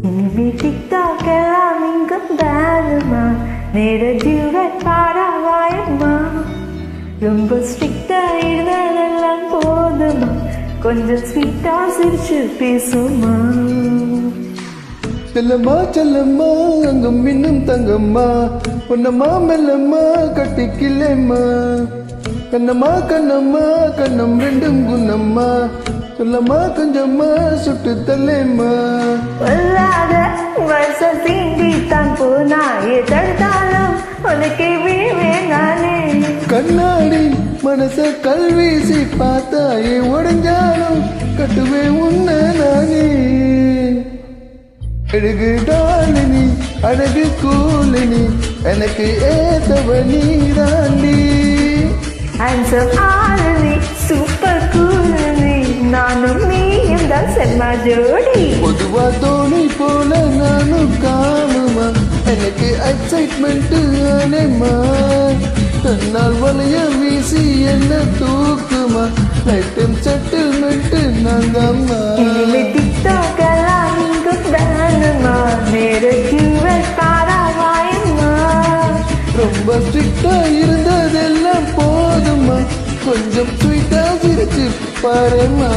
இனிமே டிக்டாக் எல்லாம் இங்க பேனுமா, நேர டியூட் பாடவாயம்மா. ரொம்ப ஸ்ட்ரிக்டா இருந்ததெல்லாம் போதுமா, கொஞ்சம் ஸ்வீட்டா சிரிச்சு பேசுமா. செல்லம்மா செல்லம்மா அங்கும் இன்னும் தங்கம்மா, பொன்னம்மா மெல்லம்மா கட்டிக்கில்லேம்மா. கண்ணம்மா கண்ணம்மா கண்ணம் ரெண்டும் குன்னம்மா, சொல்லம்மா கொஞ்சம்மா சுட்டு தல்லேம்மா. பொல்லாத வருஷம் சீண்டித்தான் போனா, எதற்காலம் உனக்கு விழுவேன் நானே. கண்ணாடி மனச கல்வீசி பார்த்தாயே, உடஞ்சாலும் கட்டுவேன் உன்ன நானே. அழகு டாலினி அழகு கூலினி, எனக்கு ஏத்தவ நீராண்டி. ஹேண்ட்ஸம் ஆளுநி சூப்பர் கூலி, நானும் நீயும் தான் செம்ம ஜோடி. பொதுவா தோணி போல நானும் காணுமா, எனக்கு எக்ஸைட்மெண்ட் ஆனேமா. தன்னால் வளைய வீசி என்ன தூக்குமா, லைட்டும் செட்டில்மெண்ட் நாங்கம்மா. டிக்டாக் எல்லாம் இங்கு பேனுமா, நேர டியூட் பாடவாயம்மா. ரொம்ப ஸ்ட்ரிக்டா இருந்ததெல்லாம் போதுமா, கொஞ்சம் ஸ்வீட்டா சிரிச்சு பாருமா.